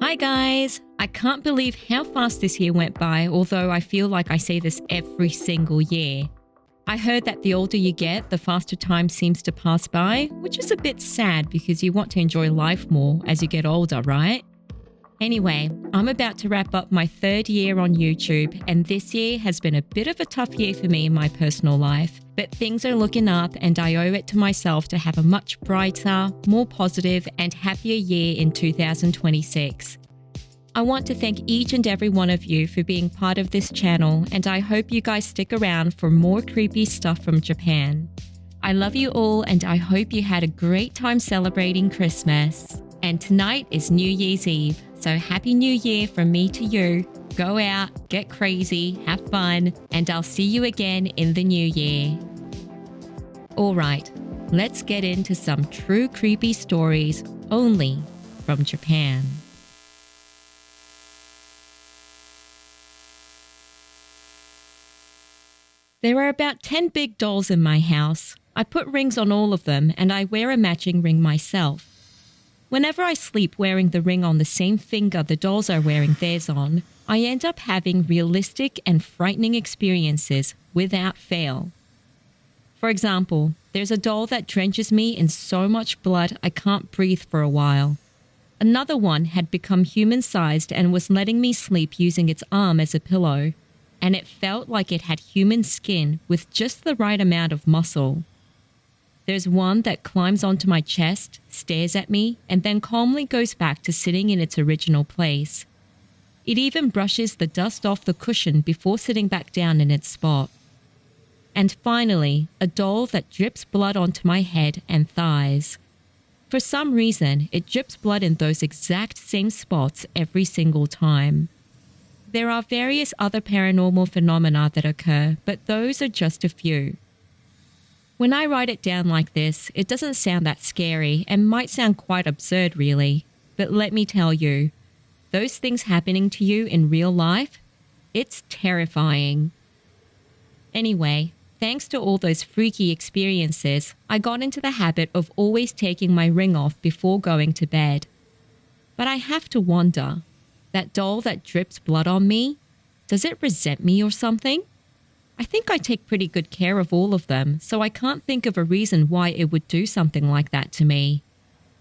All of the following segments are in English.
Hi guys! I can't believe how fast this year went by, although I feel like I say this every single year. I heard that the older you get, the faster time seems to pass by, which is a bit sad because you want to enjoy life more as you get older, right? Anyway, I'm about to wrap up my third year on YouTube, and this year has been a bit of a tough year for me in my personal life. But things are looking up, and I owe it to myself to have a much brighter, more positive, and happier year in 2026. I want to thank each and every one of you for being part of this channel, and I hope you guys stick around for more creepy stuff from Japan. I love you all, and I hope you had a great time celebrating Christmas. And tonight is New Year's Eve, so Happy New Year from me to you. Go out, get crazy, have fun, and I'll see you again in the new year. Alright, let's get into some true creepy stories only from Japan. There are about 10 big dolls in my house. I put rings on all of them, and I wear a matching ring myself. Whenever I sleep wearing the ring on the same finger the dolls are wearing theirs on, I end up having realistic and frightening experiences without fail. For example, there's a doll that drenches me in so much blood I can't breathe for a while. Another one had become human-sized and was letting me sleep using its arm as a pillow, and it felt like it had human skin with just the right amount of muscle. There's one that climbs onto my chest, stares at me, and then calmly goes back to sitting in its original place. It even brushes the dust off the cushion before sitting back down in its spot. And finally, a doll that drips blood onto my head and thighs. For some reason, it drips blood in those exact same spots every single time. There are various other paranormal phenomena that occur, but those are just a few. When I write it down like this, it doesn't sound that scary and might sound quite absurd really, but let me tell you, those things happening to you in real life, it's terrifying. Anyway, thanks to all those freaky experiences, I got into the habit of always taking my ring off before going to bed. But I have to wonder, that doll that drips blood on me, does it resent me or something? I think I take pretty good care of all of them, so I can't think of a reason why it would do something like that to me.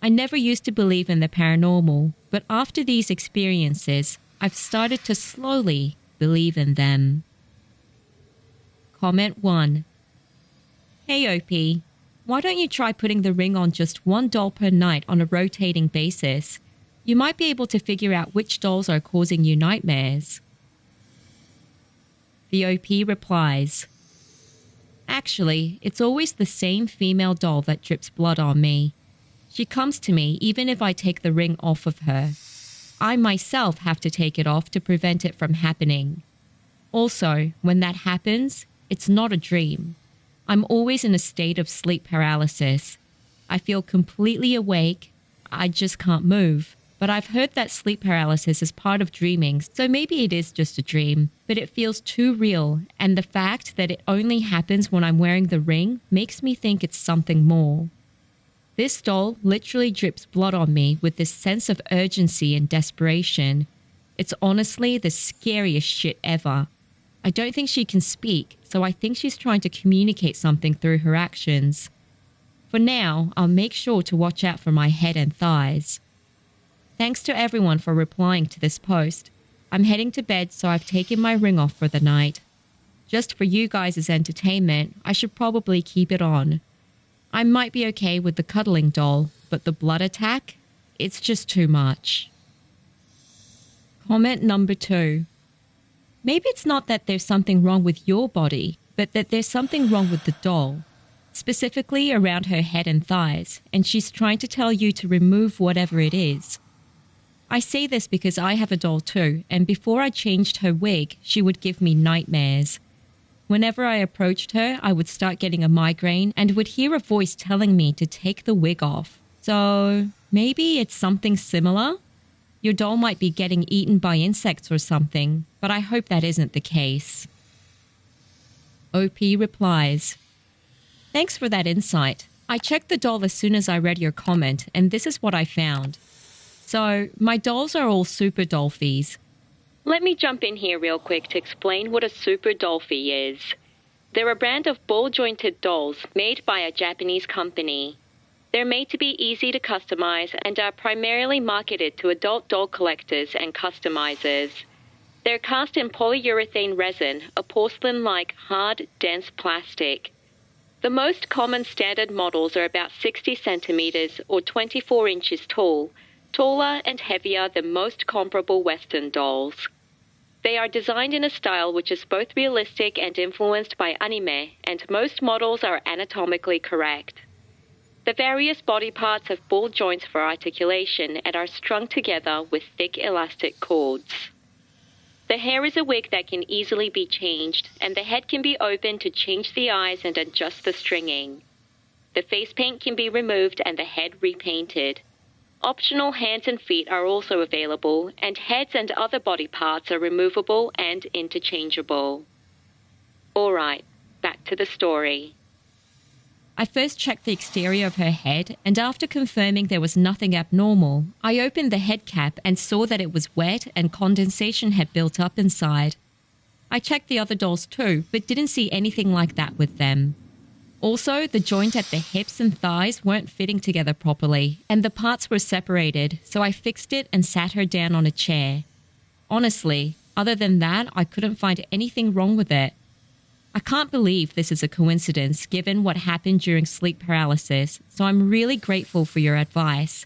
I never used to believe in the paranormal, but after these experiences, I've started to slowly believe in them. Comment 1. Hey OP, why don't you try putting the ring on just one doll per night on a rotating basis? You might be able to figure out which dolls are causing you nightmares. The OP replies, Actually, it's always the same female doll that drips blood on me. She comes to me even if I take the ring off of her. I myself have to take it off to prevent it from happening. Also, when that happens, it's not a dream. I'm always in a state of sleep paralysis. I feel completely awake. I just can't move. But I've heard that sleep paralysis is part of dreaming, so maybe it is just a dream. But it feels too real, and the fact that it only happens when I'm wearing the ring makes me think it's something more. This doll literally drips blood on me with this sense of urgency and desperation. It's honestly the scariest shit ever. I don't think she can speak, so I think she's trying to communicate something through her actions. For now, I'll make sure to watch out for my head and thighs. Thanks to everyone for replying to this post. I'm heading to bed, so I've taken my ring off for the night. Just for you guys' entertainment, I should probably keep it on. I might be okay with the cuddling doll, but the blood attack? It's just too much. Comment number 2. Maybe it's not that there's something wrong with your body, but that there's something wrong with the doll. Specifically around her head and thighs, and she's trying to tell you to remove whatever it is. I say this because I have a doll too, and before I changed her wig, she would give me nightmares. Whenever I approached her, I would start getting a migraine and would hear a voice telling me to take the wig off. So, maybe it's something similar? Your doll might be getting eaten by insects or something, but I hope that isn't the case. OP replies, Thanks for that insight. I checked the doll as soon as I read your comment, and this is what I found. So, my dolls are all super dollfies. Let me jump in here real quick to explain what a super dollfie is. They're a brand of ball-jointed dolls made by a Japanese company. They're made to be easy to customize and are primarily marketed to adult doll collectors and customizers. They're cast in polyurethane resin, a porcelain-like, hard, dense plastic. The most common standard models are about 60 centimeters or 24 inches tall, taller and heavier than most comparable Western dolls. They are designed in a style which is both realistic and influenced by anime, and most models are anatomically correct. The various body parts have ball joints for articulation and are strung together with thick elastic cords. The hair is a wig that can easily be changed, and the head can be opened to change the eyes and adjust the stringing. The face paint can be removed and the head repainted. Optional hands and feet are also available, and heads and other body parts are removable and interchangeable. Alright, back to the story. I first checked the exterior of her head, and after confirming there was nothing abnormal, I opened the head cap and saw that it was wet and condensation had built up inside. I checked the other dolls too, but didn't see anything like that with them. Also, the joint at the hips and thighs weren't fitting together properly, and the parts were separated, so I fixed it and sat her down on a chair. Honestly, other than that, I couldn't find anything wrong with it. I can't believe this is a coincidence given what happened during sleep paralysis, so I'm really grateful for your advice.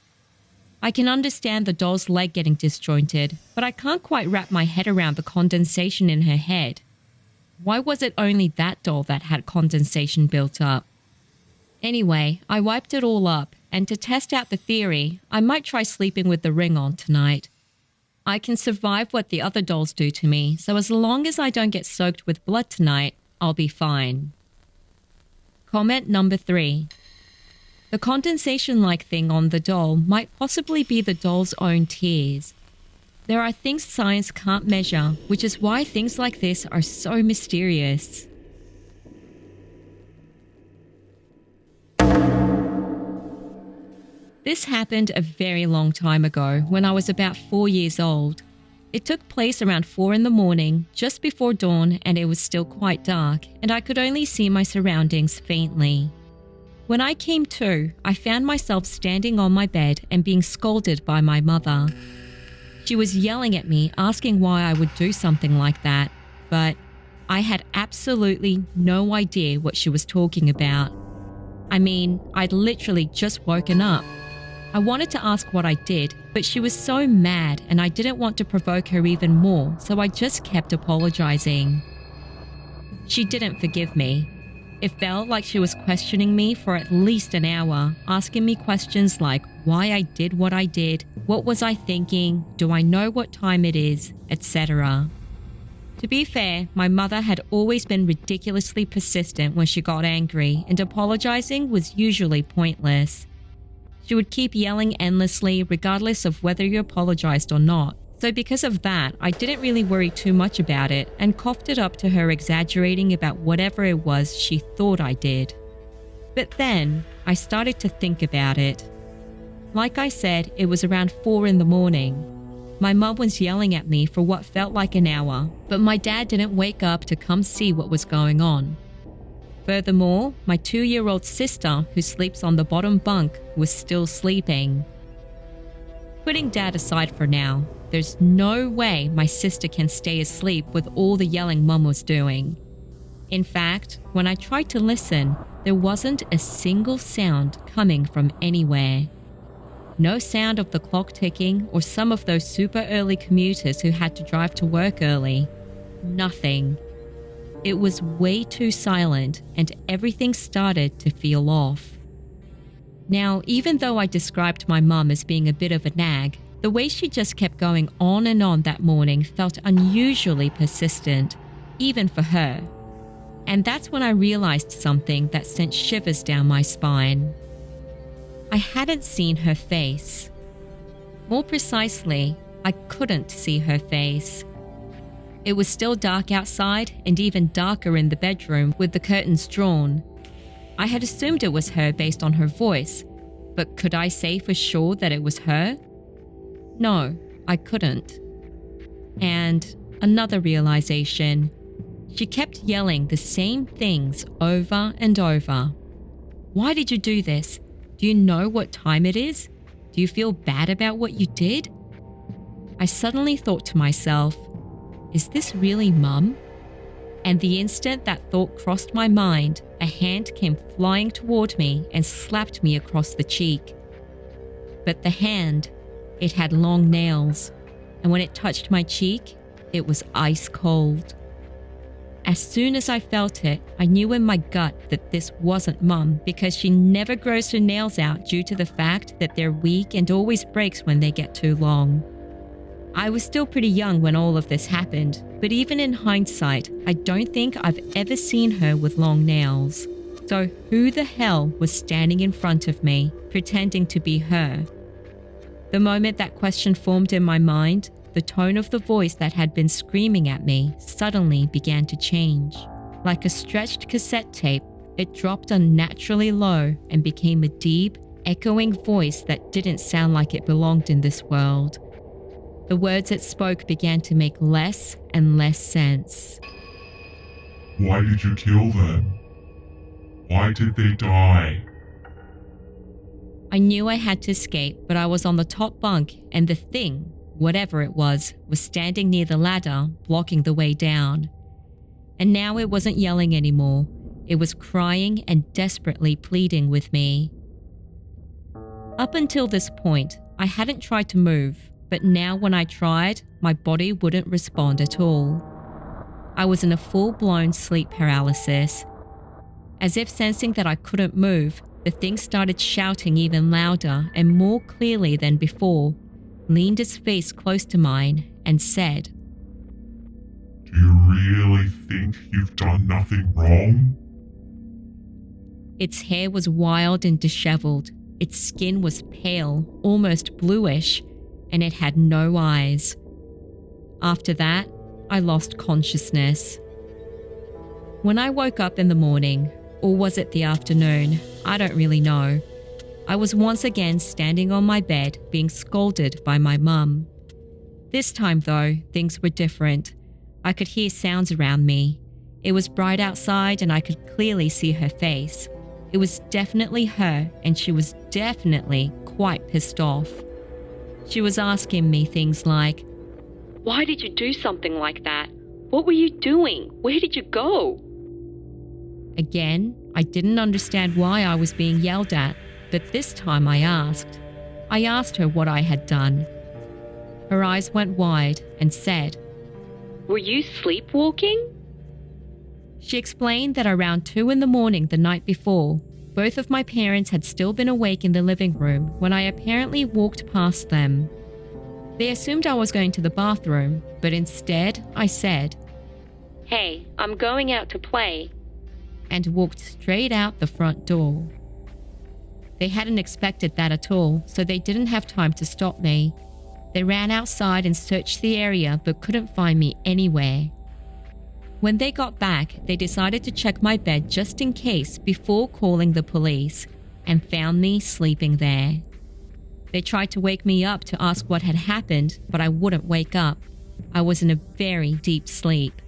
I can understand the doll's leg getting disjointed, but I can't quite wrap my head around the condensation in her head. Why was it only that doll that had condensation built up? Anyway, I wiped it all up, and to test out the theory, I might try sleeping with the ring on tonight. I can survive what the other dolls do to me, so as long as I don't get soaked with blood tonight, I'll be fine. Comment number 3. The condensation-like thing on the doll might possibly be the doll's own tears. There are things science can't measure, which is why things like this are so mysterious. This happened a very long time ago when I was about 4 years old. It took place around 4 in the morning, just before dawn, and it was still quite dark, and I could only see my surroundings faintly. When I came to, I found myself standing on my bed and being scolded by my mother. She was yelling at me, asking why I would do something like that, but I had absolutely no idea what she was talking about. I mean, I'd literally just woken up. I wanted to ask what I did, but she was so mad and I didn't want to provoke her even more, so I just kept apologizing. She didn't forgive me. It felt like she was questioning me for at least an hour, asking me questions like why I did what I did, what was I thinking, do I know what time it is, etc. To be fair, my mother had always been ridiculously persistent when she got angry, and apologizing was usually pointless. She would keep yelling endlessly regardless of whether you apologized or not. So because of that, I didn't really worry too much about it and coughed it up to her exaggerating about whatever it was she thought I did. But then, I started to think about it. Like I said, it was around 4 in the morning. My mum was yelling at me for what felt like an hour, but my dad didn't wake up to come see what was going on. Furthermore, my 2-year-old sister, who sleeps on the bottom bunk, was still sleeping. Putting Dad aside for now, there's no way my sister can stay asleep with all the yelling Mum was doing. In fact, when I tried to listen, there wasn't a single sound coming from anywhere. No sound of the clock ticking or some of those super early commuters who had to drive to work early. Nothing. It was way too silent, and everything started to feel off. Now, even though I described my mum as being a bit of a nag, the way she just kept going on and on that morning felt unusually persistent, even for her. And that's when I realized something that sent shivers down my spine. I hadn't seen her face. More precisely, I couldn't see her face. It was still dark outside and even darker in the bedroom with the curtains drawn. I had assumed it was her based on her voice, but could I say for sure that it was her? No, I couldn't. And another realization. She kept yelling the same things over and over. Why did you do this? Do you know what time it is? Do you feel bad about what you did? I suddenly thought to myself, is this really Mum? And the instant that thought crossed my mind, a hand came flying toward me and slapped me across the cheek. But the hand, it had long nails, and when it touched my cheek, it was ice cold. As soon as I felt it, I knew in my gut that this wasn't Mum because she never grows her nails out due to the fact that they're weak and always breaks when they get too long. I was still pretty young when all of this happened, but even in hindsight, I don't think I've ever seen her with long nails. So who the hell was standing in front of me, pretending to be her? The moment that question formed in my mind, the tone of the voice that had been screaming at me suddenly began to change. Like a stretched cassette tape, it dropped unnaturally low and became a deep, echoing voice that didn't sound like it belonged in this world. The words it spoke began to make less and less sense. Why did you kill them? Why did they die? I knew I had to escape, but I was on the top bunk and the thing, whatever it was standing near the ladder, blocking the way down. And now it wasn't yelling anymore. It was crying and desperately pleading with me. Up until this point, I hadn't tried to move. But now when I tried, my body wouldn't respond at all. I was in a full-blown sleep paralysis. As if sensing that I couldn't move, the thing started shouting even louder and more clearly than before, leaned its face close to mine, and said, Do you really think you've done nothing wrong? Its hair was wild and disheveled. Its skin was pale, almost bluish, and it had no eyes. After that, I lost consciousness. When I woke up in the morning, or was it the afternoon, I don't really know, I was once again standing on my bed being scolded by my mum. This time though, things were different. I could hear sounds around me. It was bright outside and I could clearly see her face. It was definitely her and she was definitely quite pissed off. She was asking me things like, "Why did you do something like that? What were you doing? Where did you go?" Again, I didn't understand why I was being yelled at, but this time I asked. I asked her what I had done. Her eyes went wide and said, "Were you sleepwalking?" She explained that around 2 a.m. the night before, both of my parents had still been awake in the living room when I apparently walked past them. They assumed I was going to the bathroom, but instead I said, "Hey, I'm going out to play," and walked straight out the front door. They hadn't expected that at all, so they didn't have time to stop me. They ran outside and searched the area but couldn't find me anywhere. When they got back, they decided to check my bed just in case before calling the police, and found me sleeping there. They tried to wake me up to ask what had happened, but I wouldn't wake up. I was in a very deep sleep.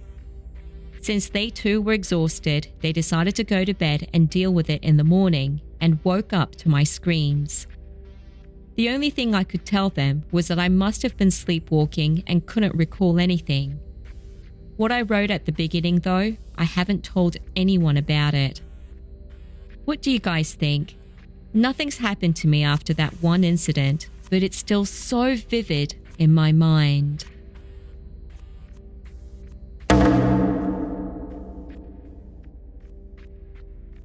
Since they too were exhausted, they decided to go to bed and deal with it in the morning, and woke up to my screams. The only thing I could tell them was that I must have been sleepwalking and couldn't recall anything. What I wrote at the beginning though, I haven't told anyone about it. What do you guys think? Nothing's happened to me after that one incident, but it's still so vivid in my mind.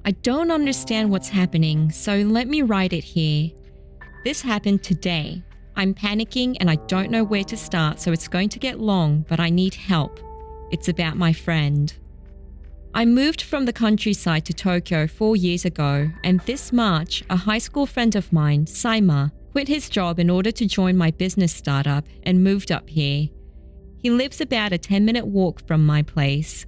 I don't understand what's happening, so let me write it here. This happened today. I'm panicking and I don't know where to start, so it's going to get long, but I need help. It's about my friend. I moved from the countryside to Tokyo 4 years ago, and this March, a high school friend of mine, Saima, quit his job in order to join my business startup and moved up here. He lives about a 10-minute walk from my place.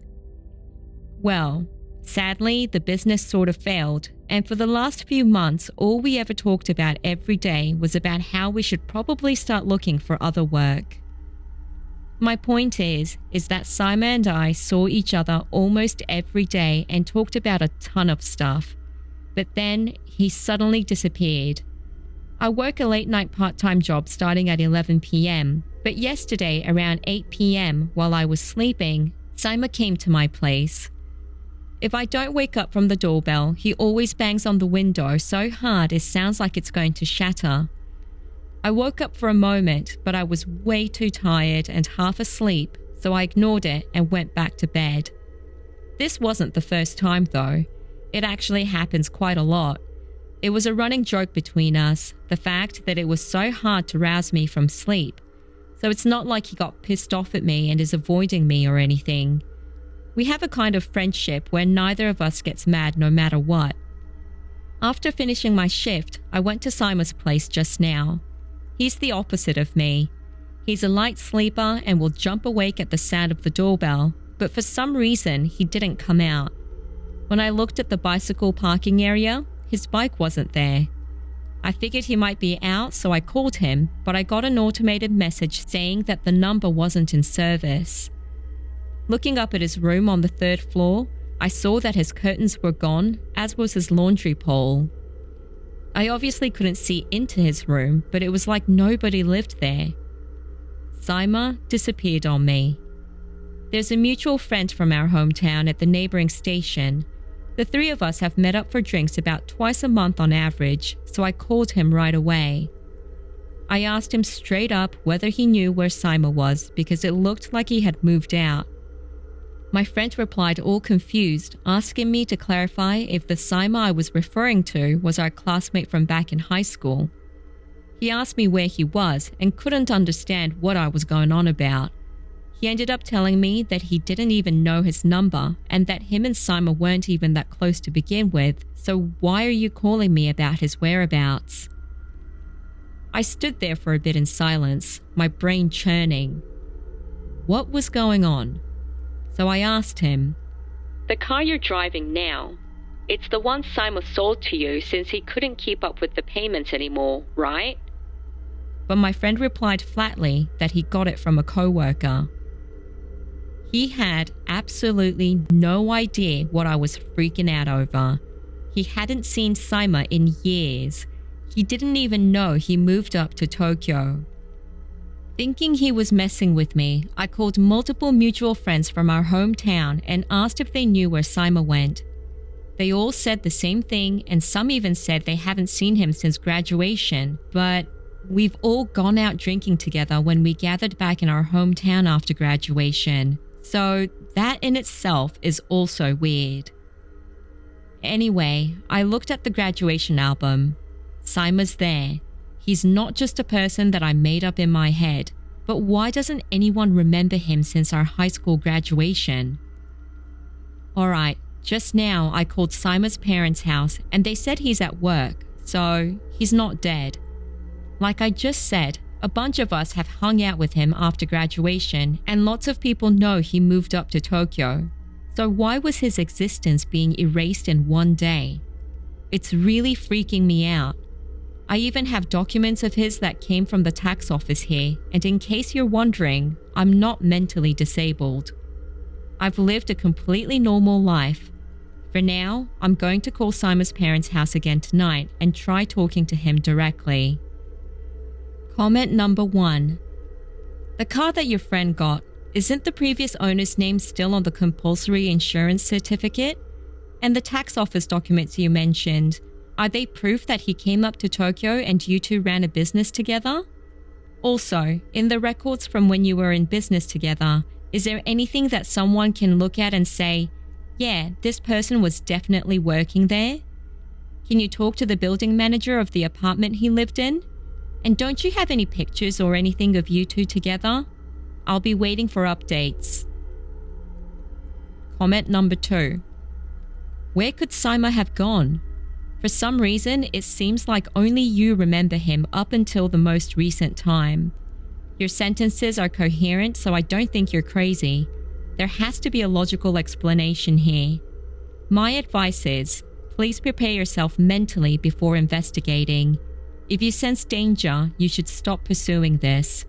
Well, Sadly, the business sort of failed, and for the last few months, all we ever talked about every day was about how we should probably start looking for other work. My point is that Saima and I saw each other almost every day and talked about a ton of stuff. But then he suddenly disappeared. I work a late night part-time job starting at 11 p.m, but yesterday around 8 p.m. while I was sleeping, Saima came to my place. If I don't wake up from the doorbell, he always bangs on the window so hard it sounds like it's going to shatter. I woke up for a moment, but I was way too tired and half asleep, so I ignored it and went back to bed. This wasn't the first time though. It actually happens quite a lot. It was a running joke between us, the fact that it was so hard to rouse me from sleep. So it's not like he got pissed off at me and is avoiding me or anything. We have a kind of friendship where neither of us gets mad no matter what. After finishing my shift, I went to Saima's place just now. He's the opposite of me. He's a light sleeper and will jump awake at the sound of the doorbell, but for some reason he didn't come out. When I looked at the bicycle parking area, his bike wasn't there. I figured he might be out, so I called him, but I got an automated message saying that the number wasn't in service. Looking up at his room on the 3rd floor, I saw that his curtains were gone, as was his laundry pole. I obviously couldn't see into his room, but it was like nobody lived there. Saima disappeared on me. There's a mutual friend from our hometown at the neighboring station. The three of us have met up for drinks about twice a month on average, so I called him right away. I asked him straight up whether he knew where Saima was because it looked like he had moved out. My friend replied all confused, asking me to clarify if the Saima I was referring to was our classmate from back in high school. He asked me where he was and couldn't understand what I was going on about. He ended up telling me that he didn't even know his number and that him and Saima weren't even that close to begin with, so why are you calling me about his whereabouts? I stood there for a bit in silence, my brain churning. What was going on? So I asked him, "The car you're driving now, it's the one Saima sold to you since he couldn't keep up with the payments anymore, right?" But my friend replied flatly that he got it from a coworker. He had absolutely no idea what I was freaking out over. He hadn't seen Saima in years. He didn't even know he moved up to Tokyo. Thinking he was messing with me, I called multiple mutual friends from our hometown and asked if they knew where Saima went. They all said the same thing, and some even said they haven't seen him since graduation, but we've all gone out drinking together when we gathered back in our hometown after graduation. So that in itself is also weird. Anyway, I looked at the graduation album. Saima's there. He's not just a person that I made up in my head, but why doesn't anyone remember him since our high school graduation? Alright, just now I called Saima's parents' house and they said he's at work, so he's not dead. Like I just said, a bunch of us have hung out with him after graduation and lots of people know he moved up to Tokyo. So why was his existence being erased in one day? It's really freaking me out. I even have documents of his that came from the tax office here, and in case you're wondering, I'm not mentally disabled. I've lived a completely normal life. For now, I'm going to call Saima's parents' house again tonight and try talking to him directly. Comment number 1. The car that your friend got, isn't the previous owner's name still on the compulsory insurance certificate? And the tax office documents you mentioned, are they proof that he came up to Tokyo and you two ran a business together? Also, in the records from when you were in business together, is there anything that someone can look at and say, yeah, this person was definitely working there? Can you talk to the building manager of the apartment he lived in? And don't you have any pictures or anything of you two together? I'll be waiting for updates. Comment number 2. Where could Saima have gone? For some reason, it seems like only you remember him up until the most recent time. Your sentences are coherent, so I don't think you're crazy. There has to be a logical explanation here. My advice is, please prepare yourself mentally before investigating. If you sense danger, you should stop pursuing this.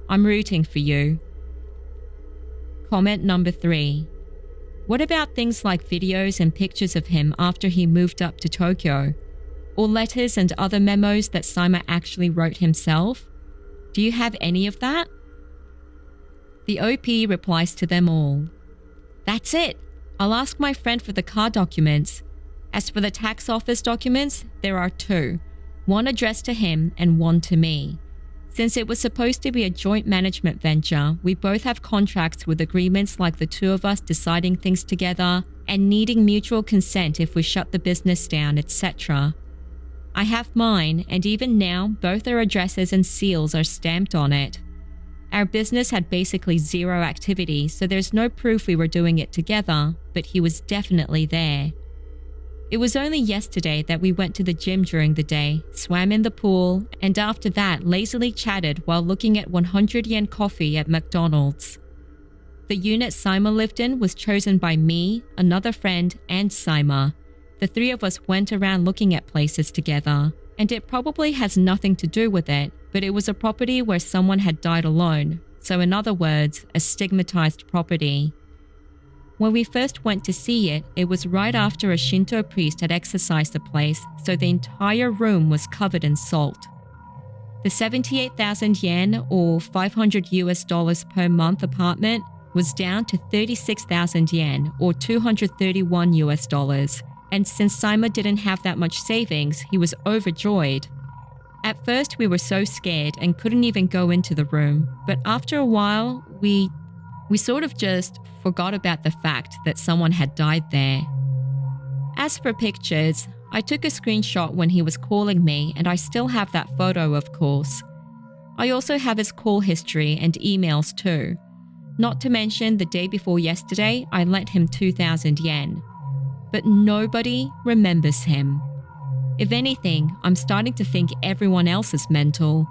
I'm rooting for you. Comment number 3. What about things like videos and pictures of him after he moved up to Tokyo? Or letters and other memos that Saima actually wrote himself? Do you have any of that? The OP replies to them all. That's it. I'll ask my friend for the car documents. As for the tax office documents, there are 2. One addressed to him and one to me. Since it was supposed to be a joint management venture, we both have contracts with agreements like the 2 of us deciding things together and needing mutual consent if we shut the business down, etc. I have mine, and even now, both our addresses and seals are stamped on it. Our business had basically 0 activity, so there's no proof we were doing it together, but he was definitely there. It was only yesterday that we went to the gym during the day, swam in the pool, and after that lazily chatted while looking at 100 yen coffee at McDonald's. The unit Saima lived in was chosen by me, another friend, and Saima. The 3 of us went around looking at places together, and it probably has nothing to do with it, but it was a property where someone had died alone, so in other words, a stigmatized property. When we first went to see it, it was right after a Shinto priest had exorcised the place, so the entire room was covered in salt. The 78,000 yen or $500 per month apartment was down to 36,000 yen or $231, and since Saima didn't have that much savings, he was overjoyed. At first we were so scared and couldn't even go into the room, but after a while we sort of just forgot about the fact that someone had died there. As for pictures, I took a screenshot when he was calling me and I still have that photo, of course. I also have his call history and emails too. Not to mention the day before yesterday, I lent him 2,000 yen. But nobody remembers him. If anything, I'm starting to think everyone else is mental.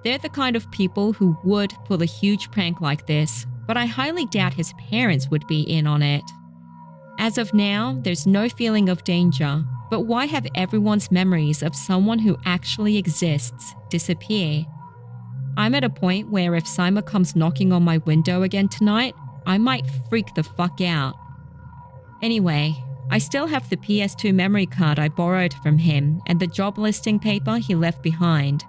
They're the kind of people who would pull a huge prank like this, but I highly doubt his parents would be in on it. As of now, there's no feeling of danger, but why have everyone's memories of someone who actually exists disappear? I'm at a point where if Saima comes knocking on my window again tonight, I might freak the fuck out. Anyway, I still have the PS2 memory card I borrowed from him and the job listing paper he left behind.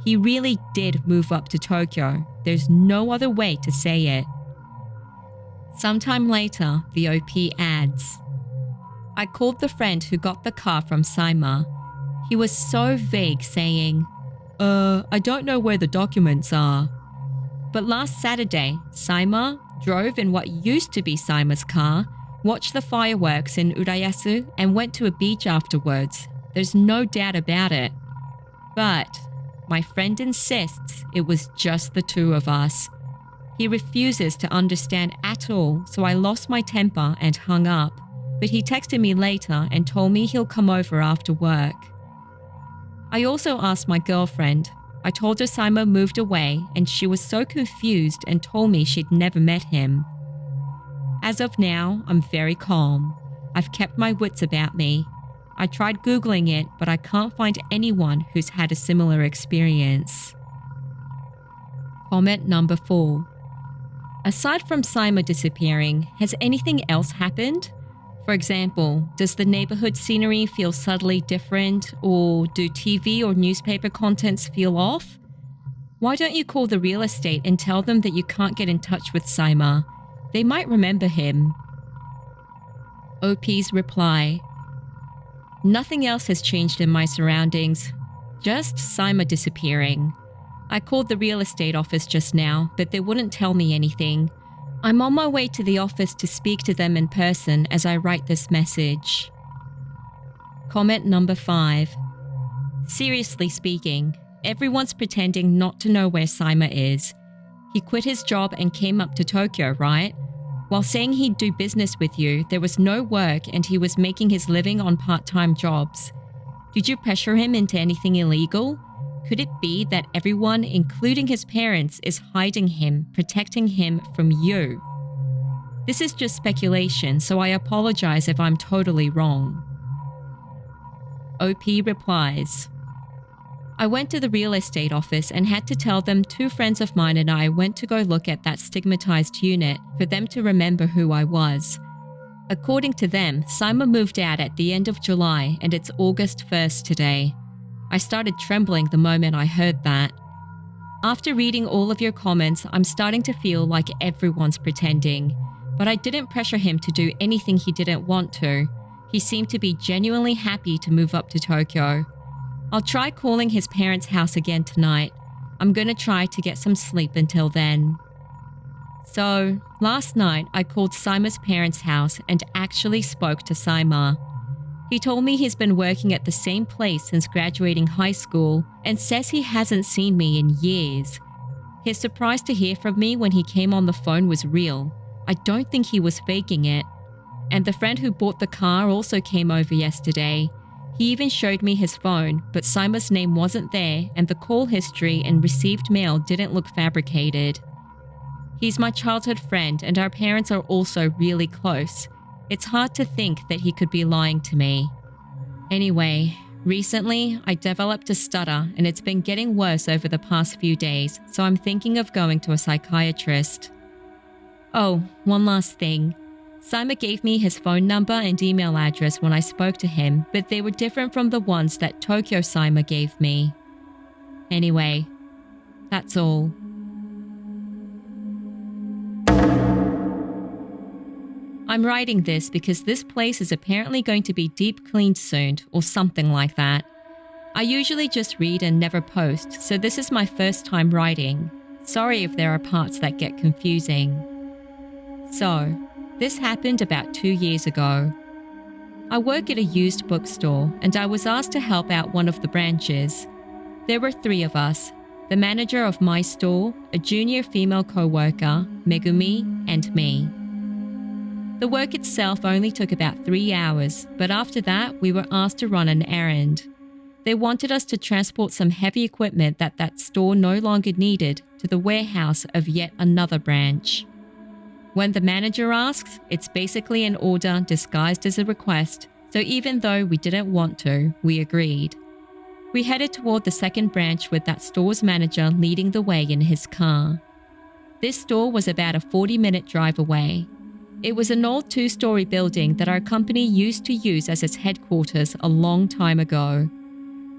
He really did move up to Tokyo. There's no other way to say it. Sometime later, the OP adds, I called the friend who got the car from Saima. He was so vague saying, I don't know where the documents are. But last Saturday, Saima drove in what used to be Saima's car, watched the fireworks in Urayasu, and went to a beach afterwards. There's no doubt about it. But my friend insists it was just the 2 of us. He refuses to understand at all, so I lost my temper and hung up. But he texted me later and told me he'll come over after work. I also asked my girlfriend. I told her Saima moved away and she was so confused and told me she'd never met him. As of now, I'm very calm. I've kept my wits about me. I tried Googling it, but I can't find anyone who's had a similar experience. Comment number 4. Aside from Saima disappearing, has anything else happened? For example, does the neighborhood scenery feel subtly different, or do TV or newspaper contents feel off? Why don't you call the real estate and tell them that you can't get in touch with Saima? They might remember him. OP's reply. Nothing else has changed in my surroundings. Just Saima disappearing. I called the real estate office just now, but they wouldn't tell me anything. I'm on my way to the office to speak to them in person as I write this message. Comment number 5. Seriously speaking, everyone's pretending not to know where Saima is. He quit his job and came up to Tokyo, right? While saying he'd do business with you, there was no work and he was making his living on part-time jobs. Did you pressure him into anything illegal? Could it be that everyone, including his parents, is hiding him, protecting him from you? This is just speculation, so I apologize if I'm totally wrong. OP replies, I went to the real estate office and had to tell them 2 friends of mine and I went to go look at that stigmatized unit for them to remember who I was. According to them, Saima moved out at the end of July and it's August 1st today. I started trembling the moment I heard that. After reading all of your comments, I'm starting to feel like everyone's pretending, but I didn't pressure him to do anything he didn't want to. He seemed to be genuinely happy to move up to Tokyo. I'll try calling his parents' house again tonight. I'm going to try to get some sleep until then. So, last night I called Saima's parents' house and actually spoke to Saima. He told me he's been working at the same place since graduating high school and says he hasn't seen me in years. His surprise to hear from me when he came on the phone was real. I don't think he was faking it. And the friend who bought the car also came over yesterday. He even showed me his phone, but Saima's name wasn't there and the call history and received mail didn't look fabricated. He's my childhood friend and our parents are also really close. It's hard to think that he could be lying to me. Anyway, recently I developed a stutter and it's been getting worse over the past few days, so I'm thinking of going to a psychiatrist. Oh, one last thing. Saima gave me his phone number and email address when I spoke to him, but they were different from the ones that Tokyo Saima gave me. Anyway, that's all. I'm writing this because this place is apparently going to be deep cleaned soon or something like that. I usually just read and never post, so this is my first time writing. Sorry if there are parts that get confusing. So, this happened about 2 years ago. I work at a used bookstore and I was asked to help out one of the branches. There were 3 of us, the manager of my store, a junior female co-worker, Megumi, and me. The work itself only took about 3 hours, but after that we were asked to run an errand. They wanted us to transport some heavy equipment that store no longer needed to the warehouse of yet another branch. When the manager asks, it's basically an order disguised as a request, so even though we didn't want to, we agreed. We headed toward the second branch with that store's manager leading the way in his car. This store was about a 40-minute drive away. It was an old 2-story building that our company used to use as its headquarters a long time ago.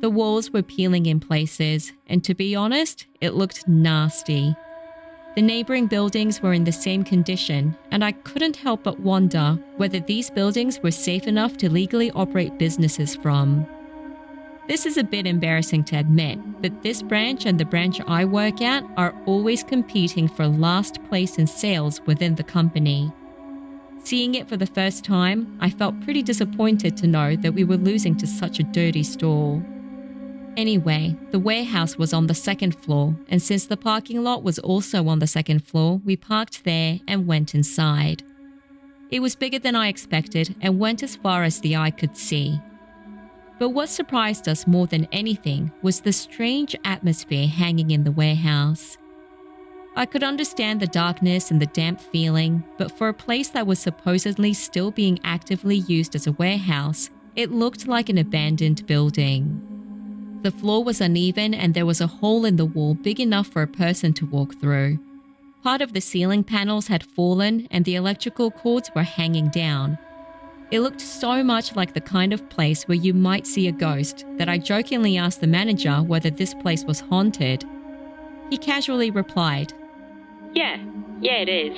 The walls were peeling in places, and to be honest, it looked nasty. The neighboring buildings were in the same condition, and I couldn't help but wonder whether these buildings were safe enough to legally operate businesses from. This is a bit embarrassing to admit, but this branch and the branch I work at are always competing for last place in sales within the company. Seeing it for the first time, I felt pretty disappointed to know that we were losing to such a dirty store. Anyway, the warehouse was on the 2nd floor, and since the parking lot was also on the 2nd floor, we parked there and went inside. It was bigger than I expected and went as far as the eye could see. But what surprised us more than anything was the strange atmosphere hanging in the warehouse. I could understand the darkness and the damp feeling, but for a place that was supposedly still being actively used as a warehouse, it looked like an abandoned building. The floor was uneven and there was a hole in the wall big enough for a person to walk through. Part of the ceiling panels had fallen and the electrical cords were hanging down. It looked so much like the kind of place where you might see a ghost that I jokingly asked the manager whether this place was haunted. He casually replied, Yeah, it is."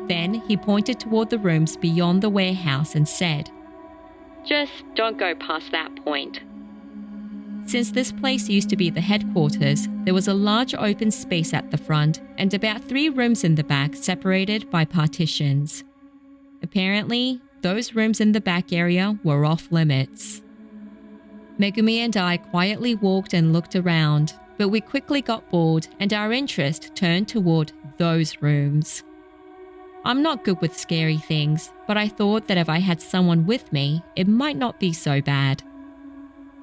Then he pointed toward the rooms beyond the warehouse and said, "Just don't go past that point." Since this place used to be the headquarters, there was a large open space at the front and about 3 rooms in the back separated by partitions. Apparently, those rooms in the back area were off limits. Megumi and I quietly walked and looked around, but we quickly got bored and our interest turned toward those rooms. I'm not good with scary things, but I thought that if I had someone with me, it might not be so bad.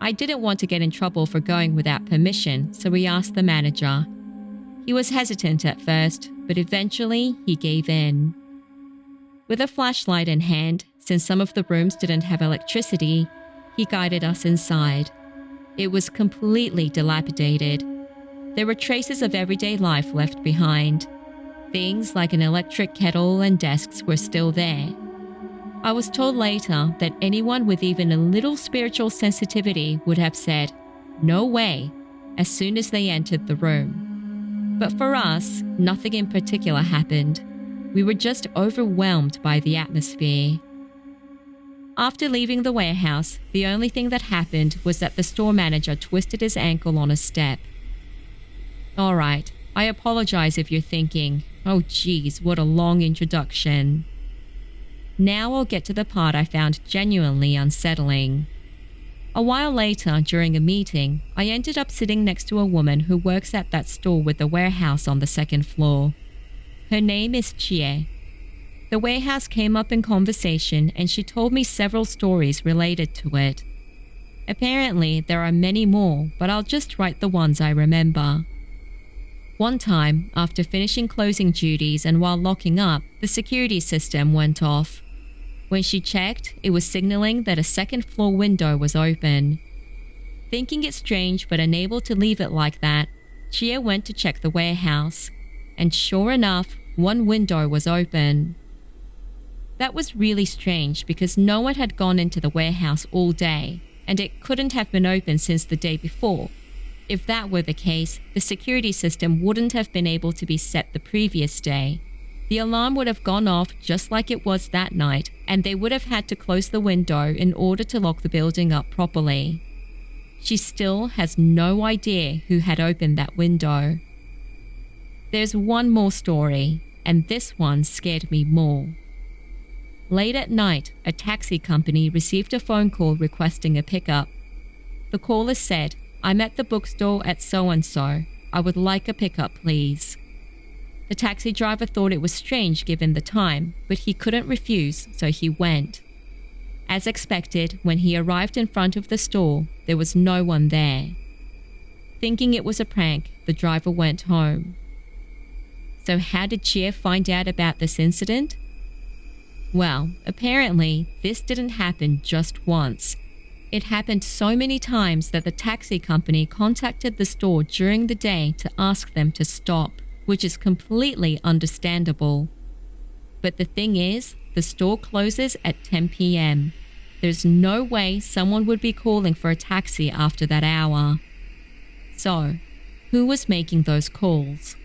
I didn't want to get in trouble for going without permission, so we asked the manager. He was hesitant at first, but eventually he gave in. With a flashlight in hand, since some of the rooms didn't have electricity, he guided us inside. It was completely dilapidated. There were traces of everyday life left behind. Things like an electric kettle and desks were still there. I was told later that anyone with even a little spiritual sensitivity would have said, "No way," as soon as they entered the room. But for us, nothing in particular happened. We were just overwhelmed by the atmosphere. After leaving the warehouse, the only thing that happened was that the store manager twisted his ankle on a step. Alright, I apologize if you're thinking, "Oh geez, what a long introduction." Now I'll get to the part I found genuinely unsettling. A while later, during a meeting, I ended up sitting next to a woman who works at that store with the warehouse on the second floor. Her name is Chie. The warehouse came up in conversation and she told me several stories related to it. Apparently, there are many more, but I'll just write the ones I remember. One time, after finishing closing duties and while locking up, the security system went off. When she checked, it was signaling that a second floor window was open. Thinking it strange but unable to leave it like that, Chia went to check the warehouse. And sure enough, one window was open. That was really strange because no one had gone into the warehouse all day, and it couldn't have been open since the day before. If that were the case, the security system wouldn't have been able to be set the previous day. The alarm would have gone off just like it was that night, and they would have had to close the window in order to lock the building up properly. She still has no idea who had opened that window. There's one more story, and this one scared me more. Late at night, a taxi company received a phone call requesting a pickup. The caller said, "I'm at the bookstore at so-and-so. I would like a pickup, please." The taxi driver thought it was strange given the time, but he couldn't refuse, so he went. As expected, when he arrived in front of the store, there was no one there. Thinking it was a prank, the driver went home. So how did Chia find out about this incident? Well, apparently, this didn't happen just once. It happened so many times that the taxi company contacted the store during the day to ask them to stop, which is completely understandable. But the thing is, the store closes at 10 p.m. There's no way someone would be calling for a taxi after that hour. So, who was making those calls?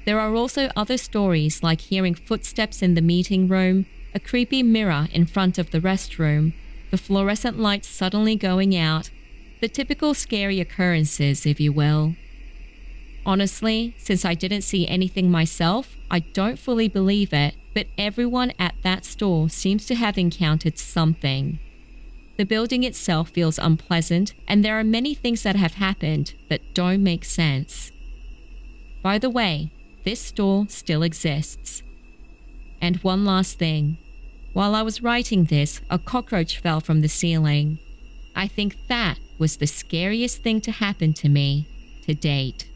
There are also other stories like hearing footsteps in the meeting room, a creepy mirror in front of the restroom, the fluorescent lights suddenly going out, the typical scary occurrences, if you will. Honestly, since I didn't see anything myself, I don't fully believe it, but everyone at that store seems to have encountered something. The building itself feels unpleasant, and there are many things that have happened that don't make sense. By the way, this store still exists. And one last thing. While I was writing this, a cockroach fell from the ceiling. I think that was the scariest thing to happen to me to date.